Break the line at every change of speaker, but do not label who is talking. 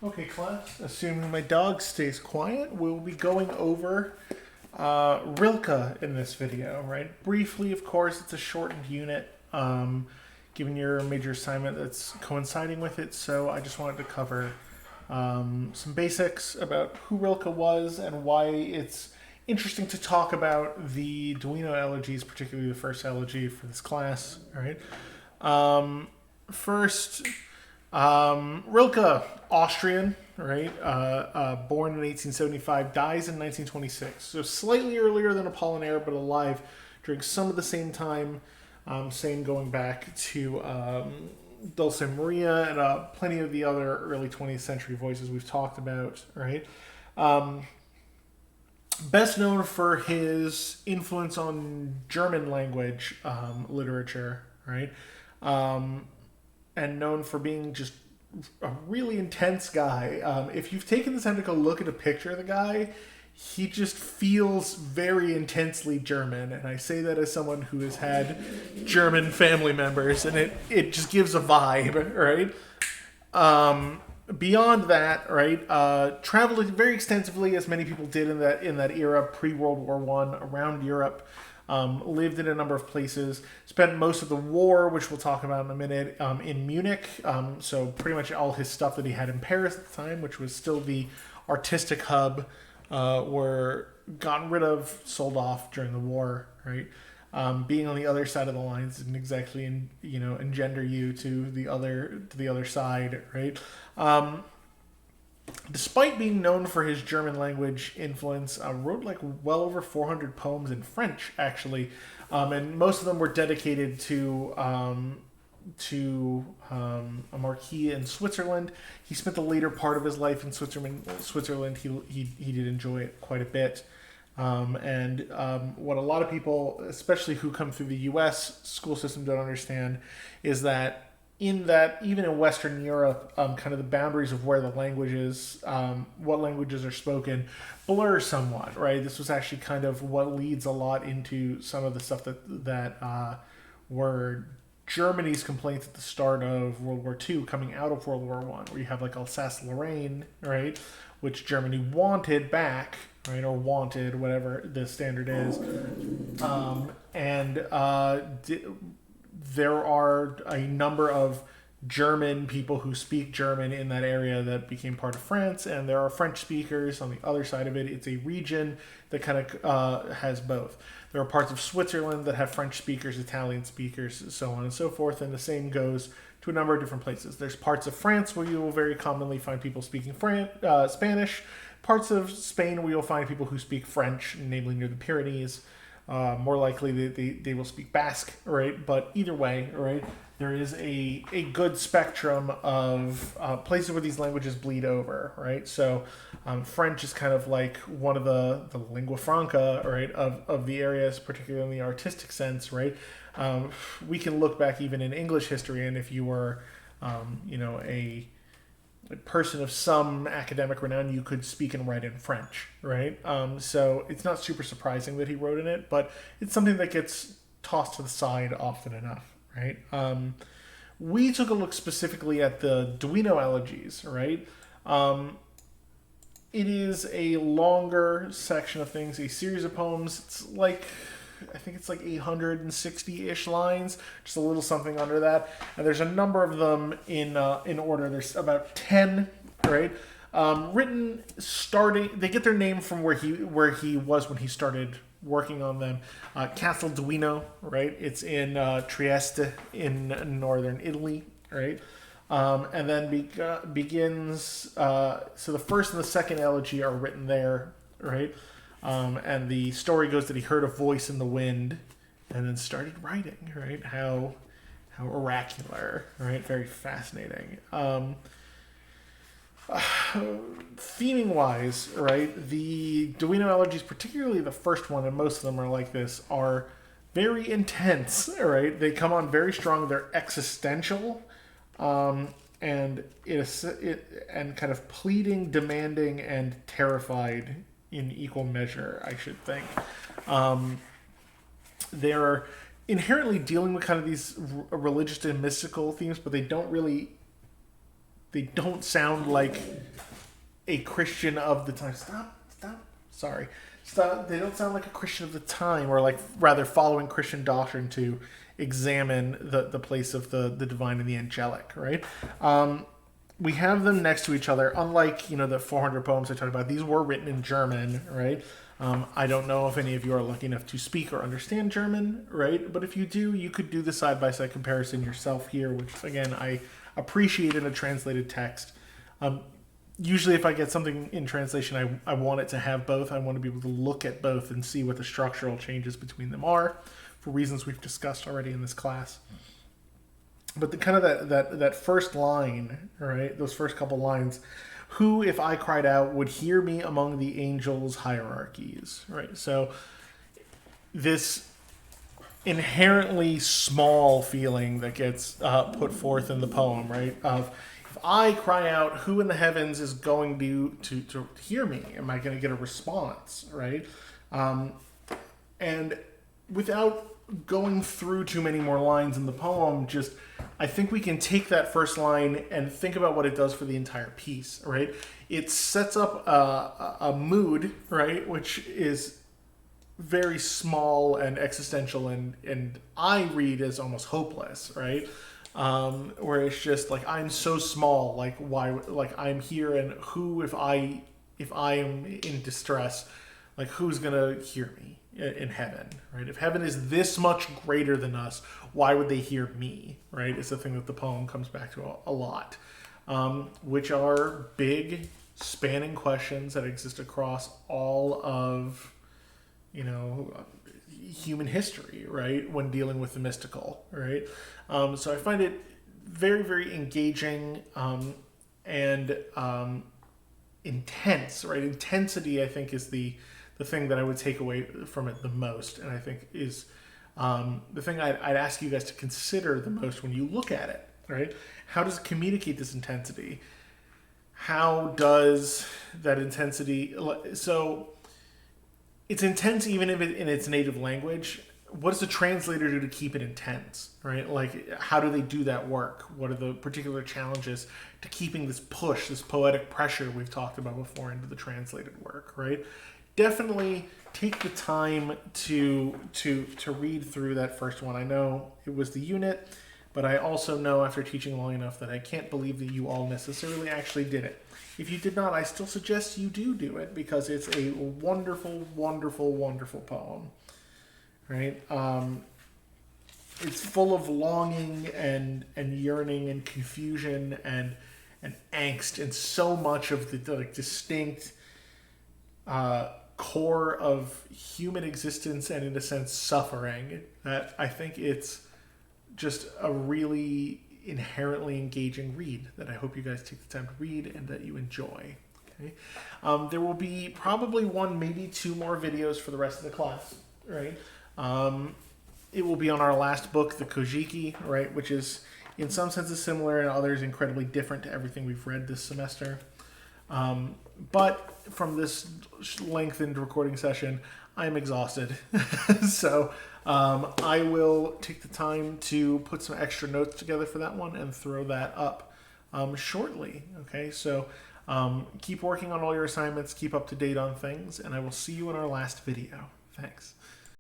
Okay, class. Assuming my dog stays quiet, we'll be going over Rilke in this video, right? Briefly, of course, it's a shortened unit, given your major assignment that's coinciding with it. So I just wanted to cover some basics about who Rilke was and why it's interesting to talk about the Duino elegies, particularly the first elegy for this class, all right? First, Rilke, Austrian, right? Born in 1875, dies in 1926. So slightly earlier than Apollinaire, but alive during some of the same time. Same going back to Dulce Maria and plenty of the other early 20th century voices we've talked about, right? Best known for his influence on German language literature, right? And known for being just a really intense guy. If you've taken the time to go look at a picture of the guy, he just feels very intensely German. And I say that as someone who has had German family members, and it just gives a vibe, right? Beyond that, right, traveled very extensively, as many people did in that era, pre-World War One, around Europe. Lived in a number of places. Spent most of the war, which we'll talk about in a minute, in Munich. So pretty much all his stuff that he had in Paris at the time, which was still the artistic hub, were gotten rid of, sold off during the war. Right. Being on the other side of the lines didn't exactly, engender you to the other side. Right. Despite being known for his German language influence, wrote like well over 400 poems in French, actually, and most of them were dedicated to a marquis in Switzerland. He spent the later part of his life in Switzerland. He did enjoy it quite a bit. And what a lot of people, especially who come through the U.S. school system, don't understand is that even in Western Europe, kind of the boundaries of where the languages, what languages are spoken, blur somewhat, right? This was actually kind of what leads a lot into some of the stuff that were Germany's complaints at the start of World War II, coming out of World War One, where you have like Alsace-Lorraine, right, which Germany wanted back, right, or wanted, whatever the standard is, there are a number of German people who speak German in that area that became part of France, and there are French speakers on the other side of it. It's a region that kind of has both. There are parts of Switzerland that have French speakers, Italian speakers, so on and so forth, and the same goes to a number of different places. There's parts of France where you will very commonly find people speaking Spanish, parts of Spain where you'll find people who speak French, namely near the Pyrenees. More likely they will speak Basque, right? But either way, right, there is a good spectrum of places where these languages bleed over, right? So French is kind of like one of the lingua franca, right, of the areas, particularly in the artistic sense, right? We can look back even in English history, and if you were, a person of some academic renown, you could speak and write in French, right? So it's not super surprising that he wrote in it, but it's something that gets tossed to the side often enough, right? We took a look specifically at the Duino elegies, right? It is a longer section of things, a series of poems. It's like, I think it's like 860-ish lines, just a little something under that. And there's a number of them in order. There's about 10, right? Written starting, they get their name from where he was when he started working on them. Castle Duino, right? It's in Trieste in northern Italy, right? And then begins. So the first and the second elegy are written there, right? And the story goes that he heard a voice in the wind and then started writing, right? How oracular, right? Very fascinating. Theming wise, right? The Duino elegies, particularly the first one, and most of them are like this, are very intense, right? They come on very strong. They're existential, and and kind of pleading, demanding, and terrified in equal measure, I should think. They're inherently dealing with kind of these religious and mystical themes, but they don't really They don't sound like a Christian of the time. Stop. Sorry. Stop. They don't sound like a Christian of the time, or like rather following Christian doctrine to examine the place of the divine and the angelic, right? We have them next to each other. Unlike, the 400 poems I talked about, these were written in German, right? I don't know if any of you are lucky enough to speak or understand German, right? But if you do, you could do the side-by-side comparison yourself here, which, again, I appreciate in a translated text. Usually if I get something in translation, I want it to have both. I want to be able to look at both and see what the structural changes between them are, for reasons we've discussed already in this class. But the kind of that first line, right? Those first couple lines, who, if I cried out, would hear me among the angels' hierarchies, right? So this inherently small feeling that gets put forth in the poem, right? Of, if I cry out, who in the heavens is going to hear me? Am I going to get a response, right? And without going through too many more lines in the poem, I think we can take that first line and think about what it does for the entire piece, right? It sets up a mood, right, which is very small and existential, and I read as almost hopeless, right? Where it's just like, I'm so small, like why, like I'm here, and who, if I am in distress, like who's gonna hear me in heaven, right? If heaven is this much greater than us, why would they hear me, right? It's the thing that the poem comes back to a lot, which are big, spanning questions that exist across all of, human history, right? When dealing with the mystical, right? So I find it very, very engaging and intense, right? Intensity, I think, is the thing that I would take away from it the most, and I think is the thing I'd ask you guys to consider the most when you look at it, right? How does it communicate this intensity? How does that intensity... So it's intense even if in its native language. What does the translator do to keep it intense, right? Like, how do they do that work? What are the particular challenges to keeping this push, this poetic pressure we've talked about before into the translated work, right? Definitely take the time to read through that first one. I know it was the unit, but I also know after teaching long enough that I can't believe that you all necessarily actually did it. If you did not, I still suggest you do it, because it's a wonderful, wonderful, wonderful poem, right? It's full of longing and yearning and confusion and angst, and so much of the distinct core of human existence and, in a sense, suffering, that I think it's just a really inherently engaging read that I hope you guys take the time to read and that you enjoy. Okay, there will be probably one, maybe two more videos for the rest of the class, right? It will be on our last book, the Kojiki, right, which is in some senses similar and others incredibly different to everything we've read this semester. But from this lengthened recording session, I'm exhausted. So I will take the time to put some extra notes together for that one and throw that up shortly. Okay, so keep working on all your assignments, keep up to date on things, and I will see you in our last video. Thanks.